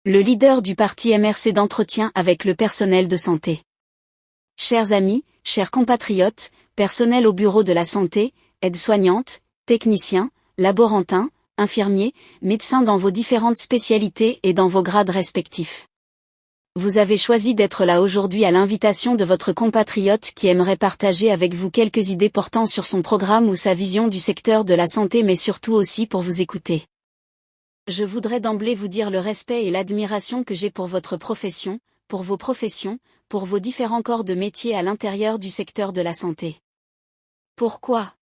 Le leader du parti MRC d'entretien avec le personnel de santé. Chers amis, chers compatriotes, personnel au bureau de la santé, aides-soignantes, techniciens, laborantins, infirmiers, médecins dans vos différentes spécialités et dans vos grades respectifs. Vous avez choisi d'être là aujourd'hui à l'invitation de votre compatriote qui aimerait partager avec vous quelques idées portant sur son programme ou sa vision du secteur de la santé, mais surtout aussi pour vous écouter. Je voudrais d'emblée vous dire le respect et l'admiration que j'ai pour votre profession, pour vos professions, pour vos différents corps de métier à l'intérieur du secteur de la santé. Pourquoi ?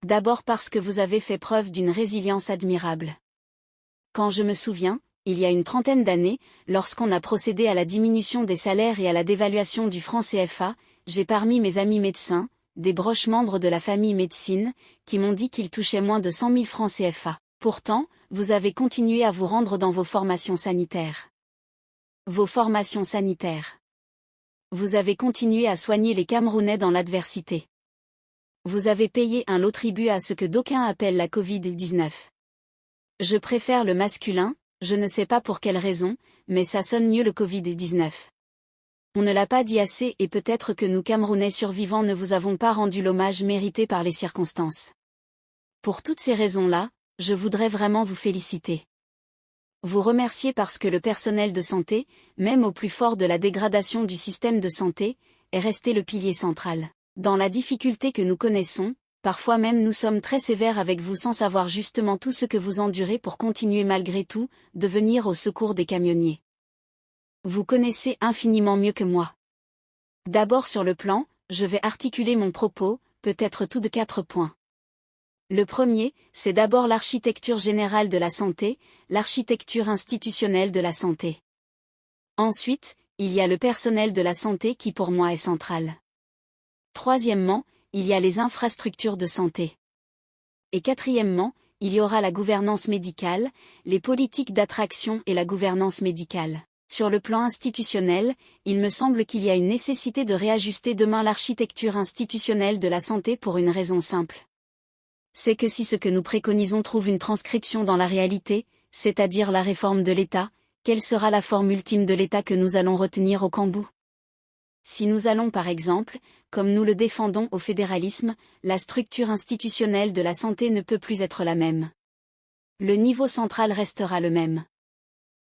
D'abord parce que vous avez fait preuve d'une résilience admirable. Quand je me souviens, il y a une trentaine d'années, lorsqu'on a procédé à la diminution des salaires et à la dévaluation du franc CFA, j'ai parmi mes amis médecins, des proches membres de la famille médecine, qui m'ont dit qu'ils touchaient moins de 100 000 francs CFA. Pourtant, vous avez continué à vous rendre dans vos formations sanitaires. Vos formations sanitaires. Vous avez continué à soigner les Camerounais dans l'adversité. Vous avez payé un lot tribut à ce que d'aucuns appellent la Covid-19. Je préfère le masculin, je ne sais pas pour quelle raison, mais ça sonne mieux le Covid-19. On ne l'a pas dit assez et peut-être que nous Camerounais survivants ne vous avons pas rendu l'hommage mérité par les circonstances. Pour toutes ces raisons-là, je voudrais vraiment vous féliciter. Vous remercier parce que le personnel de santé, même au plus fort de la dégradation du système de santé, est resté le pilier central. Dans la difficulté que nous connaissons, parfois même nous sommes très sévères avec vous sans savoir justement tout ce que vous endurez pour continuer malgré tout, de venir au secours des camionniers. Vous connaissez infiniment mieux que moi. D'abord sur le plan, je vais articuler mon propos, peut-être tout de 4 points. Le premier, c'est d'abord l'architecture générale de la santé, l'architecture institutionnelle de la santé. Ensuite, il y a le personnel de la santé qui pour moi est central. Troisièmement, il y a les infrastructures de santé. Et quatrièmement, il y aura la gouvernance médicale, les politiques d'attraction et la gouvernance médicale. Sur le plan institutionnel, il me semble qu'il y a une nécessité de réajuster demain l'architecture institutionnelle de la santé pour une raison simple. C'est que si ce que nous préconisons trouve une transcription dans la réalité, c'est-à-dire la réforme de l'État, quelle sera la forme ultime de l'État que nous allons retenir au Cambou ? Si nous allons par exemple, comme nous le défendons au fédéralisme, la structure institutionnelle de la santé ne peut plus être la même. Le niveau central restera le même.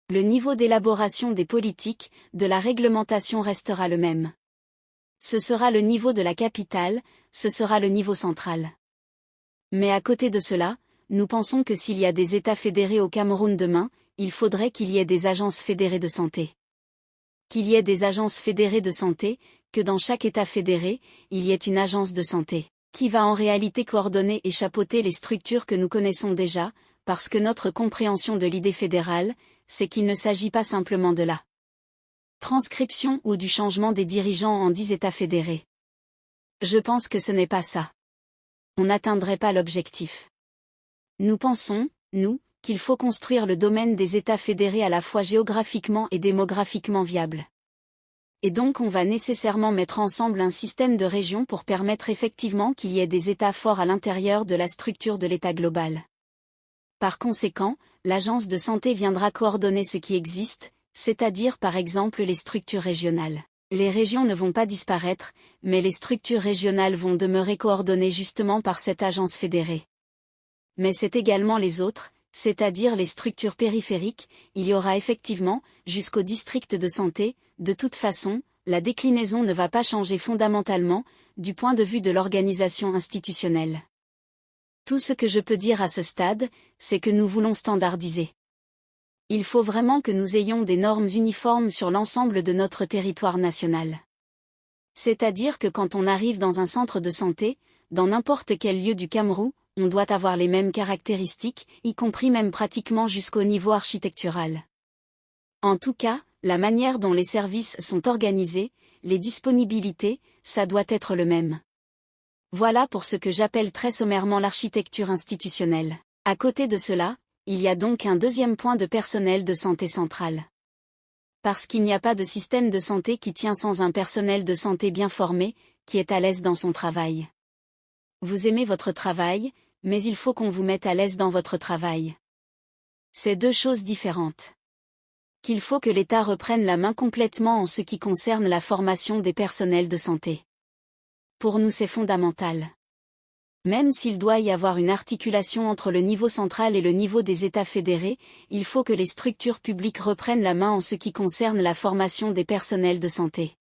Le niveau d'élaboration des politiques, de la réglementation restera le même. Ce sera le niveau de la capitale, ce sera le niveau central. Mais à côté de cela, nous pensons que s'il y a des États fédérés au Cameroun demain, il faudrait qu'il y ait des agences fédérées de santé. Qu'il y ait des agences fédérées de santé, que dans chaque État fédéré, il y ait une agence de santé, qui va en réalité coordonner et chapeauter les structures que nous connaissons déjà, parce que notre compréhension de l'idée fédérale, c'est qu'il ne s'agit pas simplement de la transcription ou du changement des dirigeants en 10 États fédérés. Je pense que ce n'est pas ça. On n'atteindrait pas l'objectif. Nous pensons, nous, qu'il faut construire le domaine des États fédérés à la fois géographiquement et démographiquement viable. Et donc on va nécessairement mettre ensemble un système de régions pour permettre effectivement qu'il y ait des États forts à l'intérieur de la structure de l'État global. Par conséquent, l'agence de santé viendra coordonner ce qui existe, c'est-à-dire par exemple les structures régionales. Les régions ne vont pas disparaître, mais les structures régionales vont demeurer coordonnées justement par cette agence fédérée. Mais c'est également les autres, c'est-à-dire les structures périphériques, il y aura effectivement, jusqu'au district de santé, de toute façon, la déclinaison ne va pas changer fondamentalement, du point de vue de l'organisation institutionnelle. Tout ce que je peux dire à ce stade, c'est que nous voulons standardiser. Il faut vraiment que nous ayons des normes uniformes sur l'ensemble de notre territoire national. C'est-à-dire que quand on arrive dans un centre de santé, dans n'importe quel lieu du Cameroun, on doit avoir les mêmes caractéristiques, y compris même pratiquement jusqu'au niveau architectural. En tout cas, la manière dont les services sont organisés, les disponibilités, ça doit être le même. Voilà pour ce que j'appelle très sommairement l'architecture institutionnelle. À côté de cela, il y a donc un deuxième point de personnel de santé central. Parce qu'il n'y a pas de système de santé qui tient sans un personnel de santé bien formé, qui est à l'aise dans son travail. Vous aimez votre travail, mais il faut qu'on vous mette à l'aise dans votre travail. C'est deux choses différentes. qu'il faut que l'État reprenne la main complètement en ce qui concerne la formation des personnels de santé. Pour nous c'est fondamental. Même s'il doit y avoir une articulation entre le niveau central et le niveau des États fédérés, il faut que les structures publiques reprennent la main en ce qui concerne la formation des personnels de santé.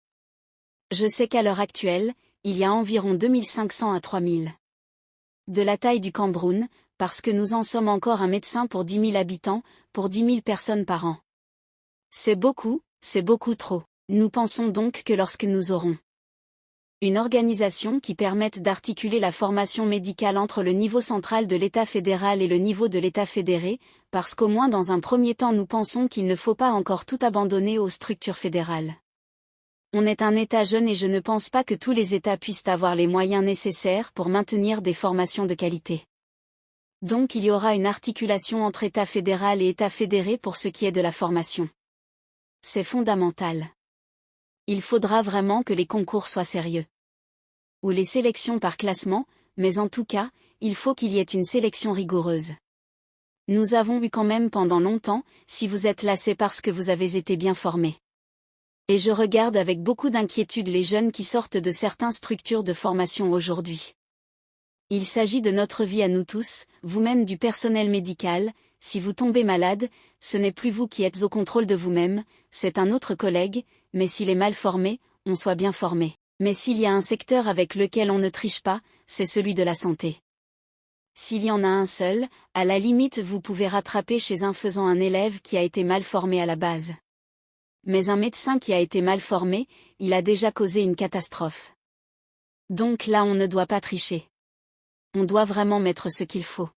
Je sais qu'à l'heure actuelle, il y a environ 2500 à 3000. De la taille du Cameroun, parce que nous en sommes encore un médecin pour 10 000 habitants, pour 10 000 personnes par an. C'est beaucoup trop. Nous pensons donc que lorsque nous aurons une organisation qui permette d'articuler la formation médicale entre le niveau central de l'État fédéral et le niveau de l'État fédéré, parce qu'au moins dans un premier temps nous pensons qu'il ne faut pas encore tout abandonner aux structures fédérales. On est un État jeune et je ne pense pas que tous les États puissent avoir les moyens nécessaires pour maintenir des formations de qualité. Donc il y aura une articulation entre État fédéral et État fédéré pour ce qui est de la formation. C'est fondamental. Il faudra vraiment que les concours soient sérieux. Ou les sélections par classement, mais en tout cas, il faut qu'il y ait une sélection rigoureuse. Nous avons eu quand même pendant longtemps, si vous êtes là c'est parce que vous avez été bien formés. Et je regarde avec beaucoup d'inquiétude les jeunes qui sortent de certaines structures de formation aujourd'hui. Il s'agit de notre vie à nous tous, vous-même du personnel médical. Si vous tombez malade, ce n'est plus vous qui êtes au contrôle de vous-même, c'est un autre collègue, mais s'il est mal formé, on soit bien formé. Mais s'il y a un secteur avec lequel on ne triche pas, c'est celui de la santé. S'il y en a un seul, à la limite vous pouvez rattraper chez un faisant un élève qui a été mal formé à la base. Mais un médecin qui a été mal formé, il a déjà causé une catastrophe. Donc là on ne doit pas tricher. On doit vraiment mettre ce qu'il faut.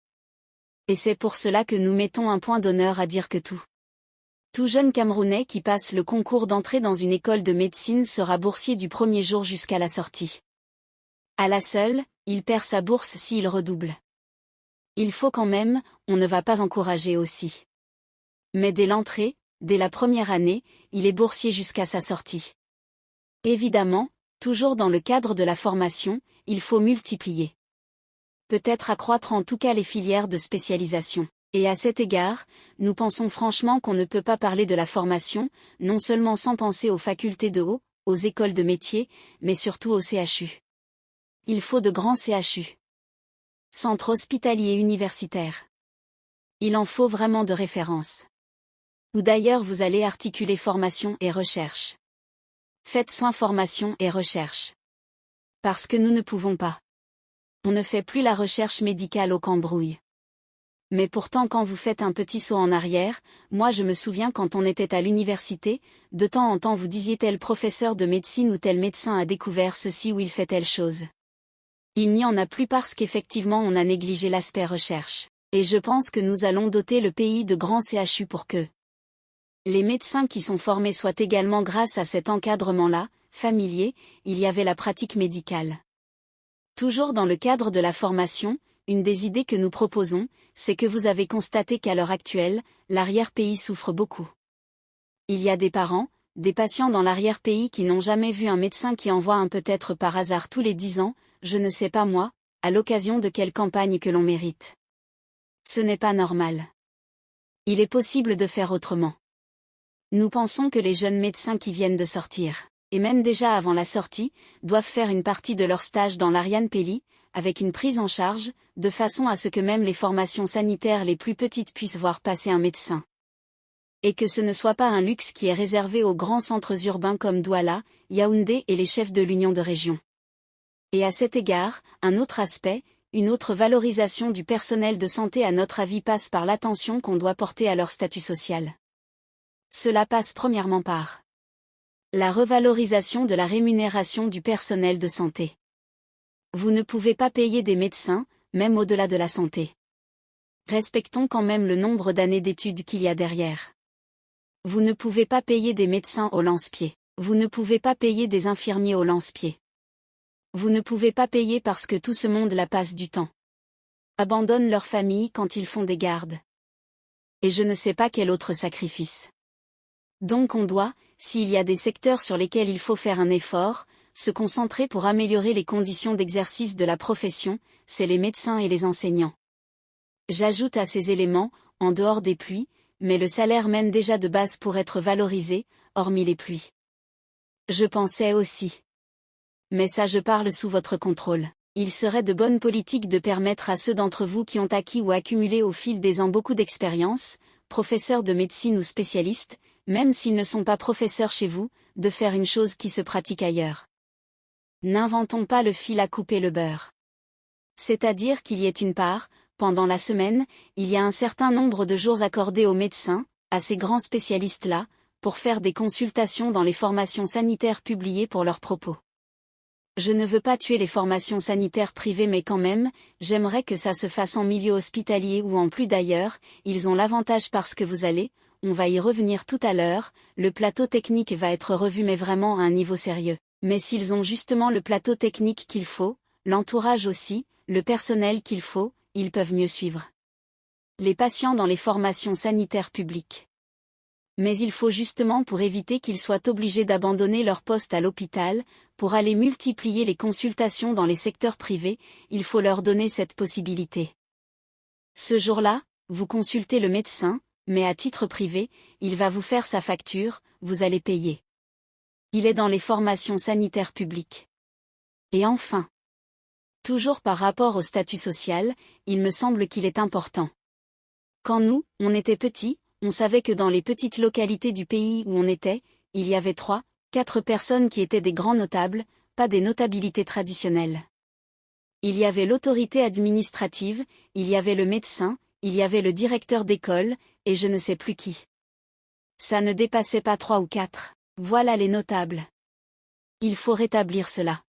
Et c'est pour cela que nous mettons un point d'honneur à dire que tout jeune Camerounais qui passe le concours d'entrée dans une école de médecine sera boursier du premier jour jusqu'à la sortie. À la seule, il perd sa bourse s'il redouble. Il faut quand même, on ne va pas encourager aussi. Mais dès l'entrée, dès la première année, il est boursier jusqu'à sa sortie. Évidemment, toujours dans le cadre de la formation, il faut multiplier. Peut-être accroître en tout cas les filières de spécialisation. Et à cet égard, nous pensons franchement qu'on ne peut pas parler de la formation, non seulement sans penser aux facultés de haut, aux écoles de métiers, mais surtout au CHU. Il faut de grands CHU. Centres hospitaliers universitaires. Il en faut vraiment de référence. Ou d'ailleurs vous allez articuler formation et recherche. Faites soin formation et recherche. Parce que nous ne pouvons pas. On ne fait plus la recherche médicale au cambrouis. Mais pourtant quand vous faites un petit saut en arrière, moi je me souviens quand on était à l'université, de temps en temps vous disiez tel professeur de médecine ou tel médecin a découvert ceci ou il fait telle chose. Il n'y en a plus parce qu'effectivement on a négligé l'aspect recherche. Et je pense que nous allons doter le pays de grands CHU pour que les médecins qui sont formés soient également grâce à cet encadrement-là, familier, il y avait la pratique médicale. Toujours dans le cadre de la formation, une des idées que nous proposons, c'est que vous avez constaté qu'à l'heure actuelle, l'arrière-pays souffre beaucoup. Il y a des parents, des patients dans l'arrière-pays qui n'ont jamais vu un médecin qui envoie un peut-être par hasard tous les 10 ans, je ne sais pas moi, à l'occasion de quelle campagne que l'on mérite. Ce n'est pas normal. Il est possible de faire autrement. Nous pensons que les jeunes médecins qui viennent de sortir, et même déjà avant la sortie, doivent faire une partie de leur stage dans l'Ariane-Pays, avec une prise en charge, de façon à ce que même les formations sanitaires les plus petites puissent voir passer un médecin. Et que ce ne soit pas un luxe qui est réservé aux grands centres urbains comme Douala, Yaoundé et les chefs de l'Union de région. Et à cet égard, un autre aspect, une autre valorisation du personnel de santé à notre avis passe par l'attention qu'on doit porter à leur statut social. Cela passe premièrement par la revalorisation de la rémunération du personnel de santé. Vous ne pouvez pas payer des médecins, même au-delà de la santé. Respectons quand même le nombre d'années d'études qu'il y a derrière. Vous ne pouvez pas payer des médecins au lance-pied. Vous ne pouvez pas payer des infirmiers au lance-pied. Vous ne pouvez pas payer parce que tout ce monde-là passe du temps. Abandonne leur famille quand ils font des gardes. Et je ne sais pas quel autre sacrifice. Donc on doit, s'il y a des secteurs sur lesquels il faut faire un effort, se concentrer pour améliorer les conditions d'exercice de la profession, c'est les médecins et les enseignants. J'ajoute à ces éléments, en dehors des pluies, mais le salaire même déjà de base pour être valorisé, hormis les pluies. Je pensais aussi. Mais ça je parle sous votre contrôle. Il serait de bonne politique de permettre à ceux d'entre vous qui ont acquis ou accumulé au fil des ans beaucoup d'expérience, professeurs de médecine ou spécialistes, même s'ils ne sont pas professeurs chez vous, de faire une chose qui se pratique ailleurs. N'inventons pas le fil à couper le beurre. C'est-à-dire qu'il y ait une part, pendant la semaine, il y a un certain nombre de jours accordés aux médecins, à ces grands spécialistes-là, pour faire des consultations dans les formations sanitaires publiées pour leurs propos. Je ne veux pas tuer les formations sanitaires privées mais quand même, j'aimerais que ça se fasse en milieu hospitalier ou en plus d'ailleurs, ils ont l'avantage parce que vous allez, on va y revenir tout à l'heure, le plateau technique va être revu mais vraiment à un niveau sérieux. Mais s'ils ont justement le plateau technique qu'il faut, l'entourage aussi, le personnel qu'il faut, ils peuvent mieux suivre les patients dans les formations sanitaires publiques. Mais il faut justement pour éviter qu'ils soient obligés d'abandonner leur poste à l'hôpital, pour aller multiplier les consultations dans les secteurs privés, il faut leur donner cette possibilité. Ce jour-là, vous consultez le médecin, mais à titre privé, il va vous faire sa facture, vous allez payer. Il est dans les formations sanitaires publiques. Et enfin, toujours par rapport au statut social, il me semble qu'il est important. Quand nous, on était petits, on savait que dans les petites localités du pays où on était, il y avait 3, 4 personnes qui étaient des grands notables, pas des notabilités traditionnelles. Il y avait l'autorité administrative, il y avait le médecin, il y avait le directeur d'école, et je ne sais plus qui. Ça ne dépassait pas 3 ou 4. Voilà les notables. Il faut rétablir cela.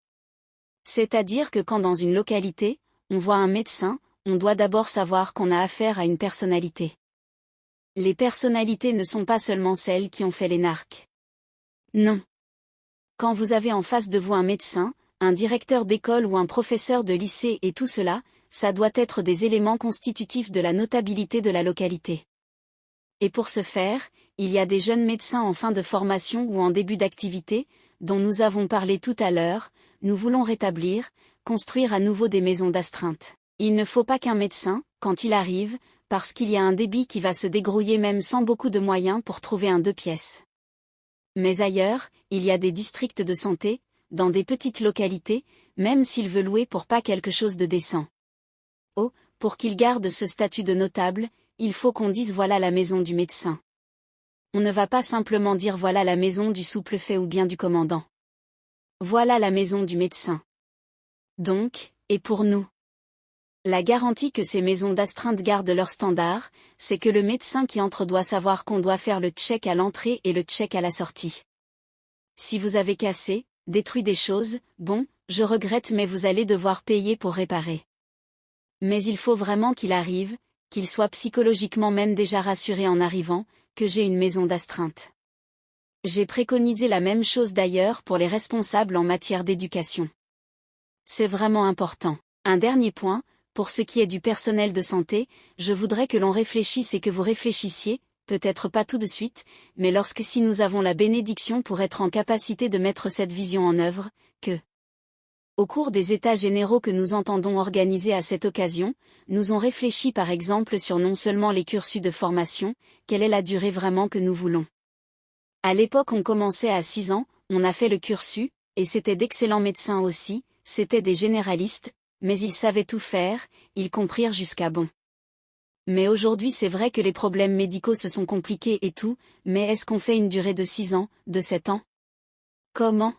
C'est-à-dire que quand dans une localité, on voit un médecin, on doit d'abord savoir qu'on a affaire à une personnalité. Les personnalités ne sont pas seulement celles qui ont fait les narcs. Non. Quand vous avez en face de vous un médecin, un directeur d'école ou un professeur de lycée et tout cela, ça doit être des éléments constitutifs de la notabilité de la localité. Et pour ce faire, il y a des jeunes médecins en fin de formation ou en début d'activité, dont nous avons parlé tout à l'heure, nous voulons rétablir, construire à nouveau des maisons d'astreinte. Il ne faut pas qu'un médecin, quand il arrive, parce qu'il y a un débit qui va se débrouiller même sans beaucoup de moyens pour trouver un 2 pièces. Mais ailleurs, il y a des districts de santé, dans des petites localités, même s'il veut louer pour pas quelque chose de décent. Oh, pour qu'il garde ce statut de notable, il faut qu'on dise voilà la maison du médecin. On ne va pas simplement dire voilà la maison du souple-fait ou bien du commandant. Voilà la maison du médecin. Donc, et pour nous, la garantie que ces maisons d'astreinte gardent leur standard, c'est que le médecin qui entre doit savoir qu'on doit faire le check à l'entrée et le check à la sortie. Si vous avez cassé, détruit des choses, bon, je regrette mais vous allez devoir payer pour réparer. Mais il faut vraiment qu'il arrive, qu'il soit psychologiquement même déjà rassuré en arrivant, que j'ai une maison d'astreinte. J'ai préconisé la même chose d'ailleurs pour les responsables en matière d'éducation. C'est vraiment important. Un dernier point, pour ce qui est du personnel de santé, je voudrais que l'on réfléchisse et que vous réfléchissiez, peut-être pas tout de suite, mais lorsque si nous avons la bénédiction pour être en capacité de mettre cette vision en œuvre, que, au cours des états généraux que nous entendons organiser à cette occasion, nous ont réfléchi par exemple sur non seulement les cursus de formation, quelle est la durée vraiment que nous voulons. À l'époque on commençait à 6 ans, on a fait le cursus, et c'était d'excellents médecins aussi, c'était des généralistes, mais ils savaient tout faire, ils comprirent jusqu'à bon. Mais aujourd'hui c'est vrai que les problèmes médicaux se sont compliqués et tout, mais est-ce qu'on fait une durée de 6 ans, de 7 ans? Comment?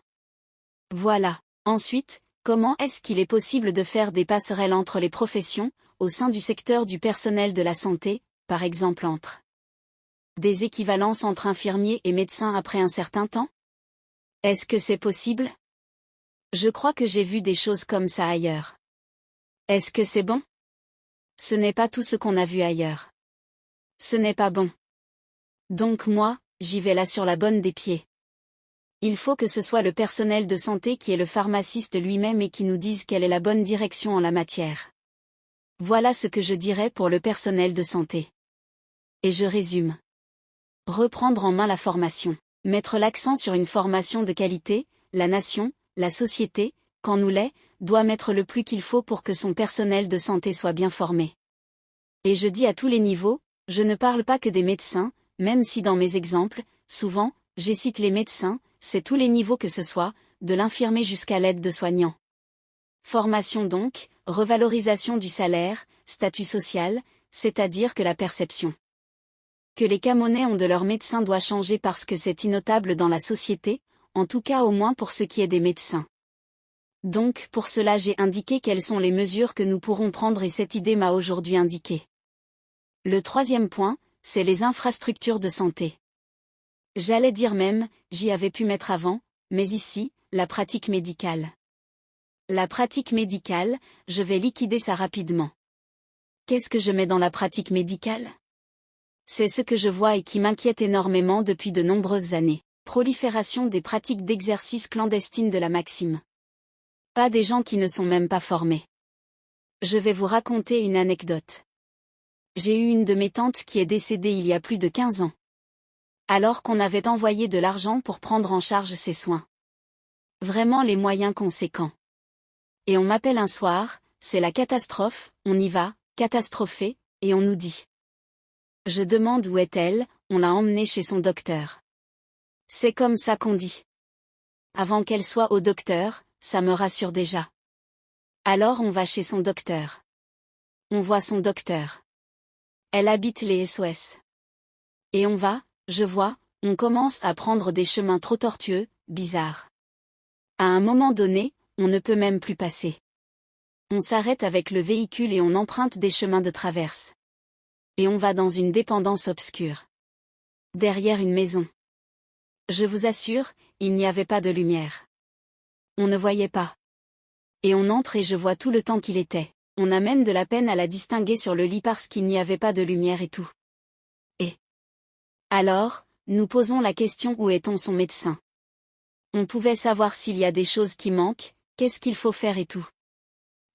Voilà. Ensuite, comment est-ce qu'il est possible de faire des passerelles entre les professions, au sein du secteur du personnel de la santé, par exemple entre des équivalences entre infirmiers et médecins après un certain temps? Est-ce que c'est possible? Je crois que j'ai vu des choses comme ça ailleurs. Est-ce que c'est bon? Ce n'est pas tout ce qu'on a vu ailleurs. Ce n'est pas bon. Donc moi, j'y vais là sur la bonne des pieds. Il faut que ce soit le personnel de santé qui est le pharmaciste lui-même et qui nous dise quelle est la bonne direction en la matière. Voilà ce que je dirais pour le personnel de santé. Et je résume. Reprendre en main la formation. Mettre l'accent sur une formation de qualité, la nation, la société, quand nous l'est, doit mettre le plus qu'il faut pour que son personnel de santé soit bien formé. Et je dis à tous les niveaux, Je ne parle pas que des médecins, même si dans mes exemples, souvent, j'cite les médecins, c'est tous les niveaux que ce soit, de l'infirmier jusqu'à l'aide-de-soignant. Formation donc, revalorisation du salaire, statut social, c'est-à-dire que la perception que les Camerounais ont de leurs médecins doit changer parce que c'est innotable dans la société, en tout cas au moins pour ce qui est des médecins. Donc pour cela j'ai indiqué quelles sont les mesures que nous pourrons prendre et cette idée m'a aujourd'hui indiqué. Le troisième point, c'est les infrastructures de santé. J'allais dire même, j'y avais pu mettre avant, mais ici, la pratique médicale. La pratique médicale, je vais liquider ça rapidement. Qu'est-ce que je mets dans la pratique médicale ? C'est ce que je vois et qui m'inquiète énormément depuis de nombreuses années. Prolifération des pratiques d'exercice clandestines de la Maxime. Pas des gens qui ne sont même pas formés. Je vais vous raconter une anecdote. J'ai eu une de mes tantes qui est décédée il y a plus de 15 ans. Alors qu'on avait envoyé de l'argent pour prendre en charge ses soins. Vraiment les moyens conséquents. Et on m'appelle un soir, c'est la catastrophe, on y va, catastrophé, et on nous dit. Je demande où est-elle, on l'a emmenée chez son docteur. C'est comme ça qu'on dit. Avant qu'elle soit au docteur, ça me rassure déjà. Alors on va chez son docteur. On voit son docteur. Elle habite les SOS. Et on va, je vois, on commence à prendre des chemins trop tortueux, bizarres. À un moment donné, on ne peut même plus passer. On s'arrête avec le véhicule et on emprunte des chemins de traverse. Et on va dans une dépendance obscure. Derrière une maison. Je vous assure, il n'y avait pas de lumière. On ne voyait pas. Et on entre et je vois tout le temps qu'il était. On a même de la peine à la distinguer sur le lit parce qu'il n'y avait pas de lumière et tout. Et alors, nous posons la question où est-on son médecin ? On pouvait savoir s'il y a des choses qui manquent, qu'est-ce qu'il faut faire et tout.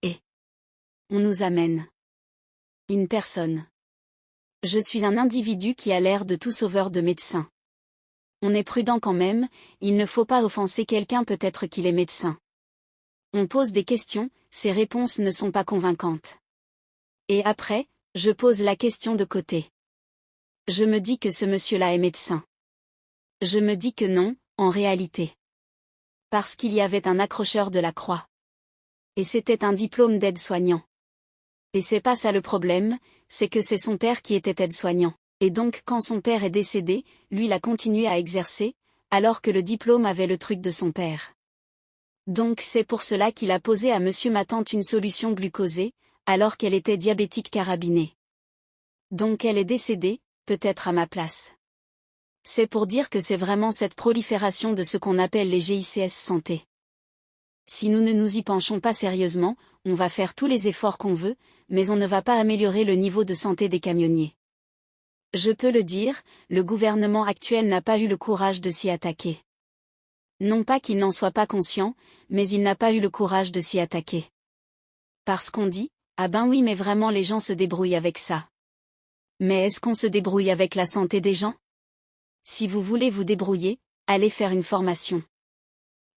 Et on nous amène une personne. Je suis un individu qui a l'air de tout sauveur de médecin. On est prudent quand même, il ne faut pas offenser quelqu'un peut-être qu'il est médecin. On pose des questions, ses réponses ne sont pas convaincantes. Et après, je pose la question de côté. Je me dis que ce monsieur-là est médecin. Je me dis que non, en réalité. Parce qu'il y avait un accrocheur de la croix. Et c'était un diplôme d'aide-soignant. Et c'est pas ça le problème, c'est que c'est son père qui était aide-soignant. Et donc quand son père est décédé, lui il a continué à exercer, alors que le diplôme avait le truc de son père. Donc c'est pour cela qu'il a posé à monsieur ma tante une solution glucosée, alors qu'elle était diabétique carabinée. Donc elle est décédée, peut-être à ma place. C'est pour dire que c'est vraiment cette prolifération de ce qu'on appelle les GICS santé. Si nous ne nous y penchons pas sérieusement, on va faire tous les efforts qu'on veut, mais on ne va pas améliorer le niveau de santé des camionniers. Je peux le dire, le gouvernement actuel n'a pas eu le courage de s'y attaquer. Non pas qu'il n'en soit pas conscient, mais il n'a pas eu le courage de s'y attaquer. Parce qu'on dit, ah ben oui mais vraiment les gens se débrouillent avec ça. Mais est-ce qu'on se débrouille avec la santé des gens ? Si vous voulez vous débrouiller, allez faire une formation.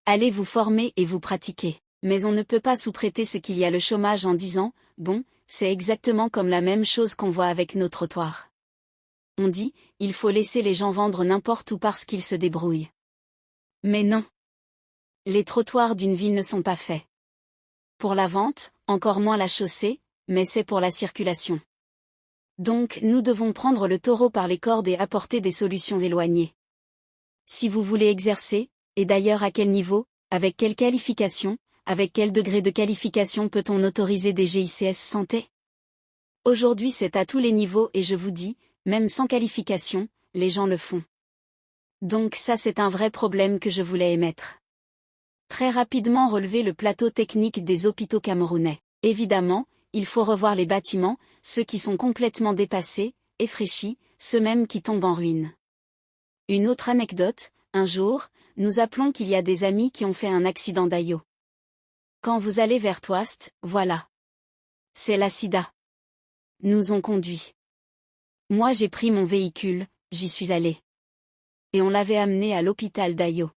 Allez vous former et vous pratiquer. Mais on ne peut pas sous-traiter ce qu'il y a le chômage en disant, bon, c'est exactement comme la même chose qu'on voit avec nos trottoirs. On dit, il faut laisser les gens vendre n'importe où parce qu'ils se débrouillent. Mais non. Les trottoirs d'une ville ne sont pas faits pour la vente, encore moins la chaussée, mais c'est pour la circulation. Donc nous devons prendre le taureau par les cordes et apporter des solutions éloignées. Si vous voulez exercer, et d'ailleurs à quel niveau, avec quelle qualification, avec quel degré de qualification peut-on autoriser des GICS santé ? Aujourd'hui c'est à tous les niveaux et je vous dis, même sans qualification, les gens le font. Donc ça c'est un vrai problème que je voulais émettre. Très rapidement relever le plateau technique des hôpitaux camerounais. Évidemment, il faut revoir les bâtiments, ceux qui sont complètement dépassés, effraîchis, ceux même qui tombent en ruine. Une autre anecdote, un jour, nous appelons qu'il y a des amis qui ont fait un accident d'Ayo. Quand vous allez vers Touast, voilà. C'est la sida. Nous ont conduit. Moi j'ai pris mon véhicule, j'y suis allé. Et on l'avait amené à l'hôpital d'Ayo.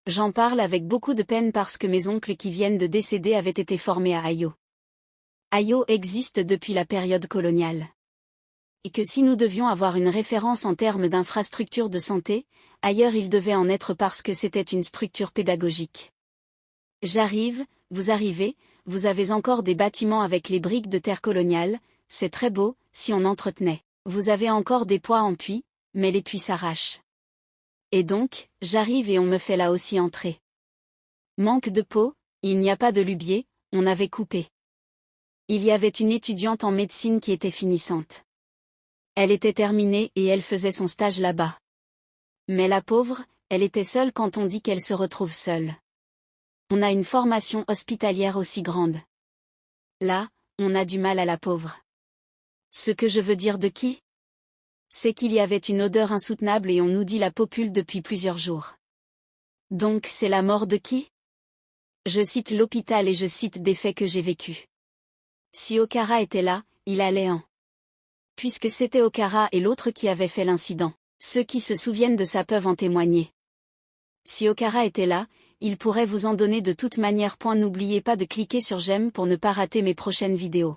J'en parle avec beaucoup de peine parce que mes oncles qui viennent de décéder avaient été formés à Ayo. Ayo existe depuis la période coloniale. Et que si nous devions avoir une référence en termes d'infrastructure de santé, ailleurs il devait en être parce que c'était une structure pédagogique. J'arrive, vous arrivez, vous avez encore des bâtiments avec les briques de terre coloniale, c'est très beau, si on entretenait. Vous avez encore des poids en puits, mais les puits s'arrachent. Et donc, j'arrive et on me fait là aussi entrer. Manque de peau, il n'y a pas de lubier, on avait coupé. Il y avait une étudiante en médecine qui était finissante. Elle était terminée et elle faisait son stage là-bas. Mais la pauvre, elle était seule quand on dit qu'elle se retrouve seule. On a une formation hospitalière aussi grande. Là, on a du mal à la pauvre. Ce que je veux dire de qui ? C'est qu'il y avait une odeur insoutenable et on nous dit la popule depuis plusieurs jours. Donc c'est la mort de qui ? Je cite l'hôpital et je cite des faits que j'ai vécus. Si Okara était là, il allait en. Puisque c'était Okara et l'autre qui avait fait l'incident. Ceux qui se souviennent de ça peuvent en témoigner. Si Okara était là, il pourrait vous en donner de toute manière. N'oubliez pas de cliquer sur j'aime pour ne pas rater mes prochaines vidéos.